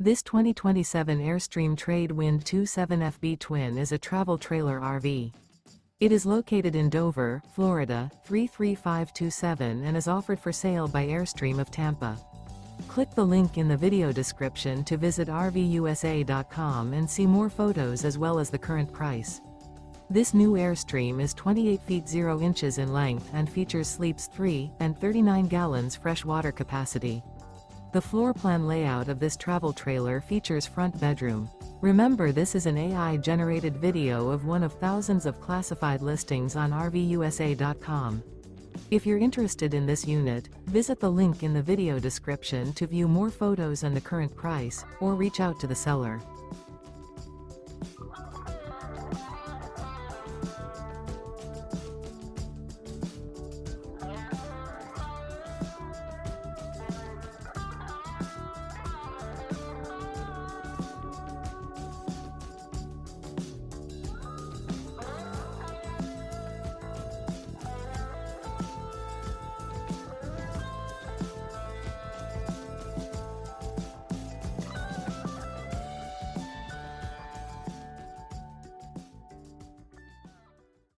This 2027 Airstream Trade Wind 27FB Twin is a travel trailer RV. It is located in Dover, Florida, 33527 and is offered for sale by Airstream of Tampa. Click the link in the video description to visit RVUSA.com and see more photos as well as the current price. This new Airstream is 28 feet 0 inches in length and features sleeps 3 and 39 gallons fresh water capacity. The floor plan layout of this travel trailer features front bedroom. Remember, this is an AI-generated video of one of thousands of classified listings on RVUSA.com. If you're interested in this unit, visit the link in the video description to view more photos and the current price, or reach out to the seller.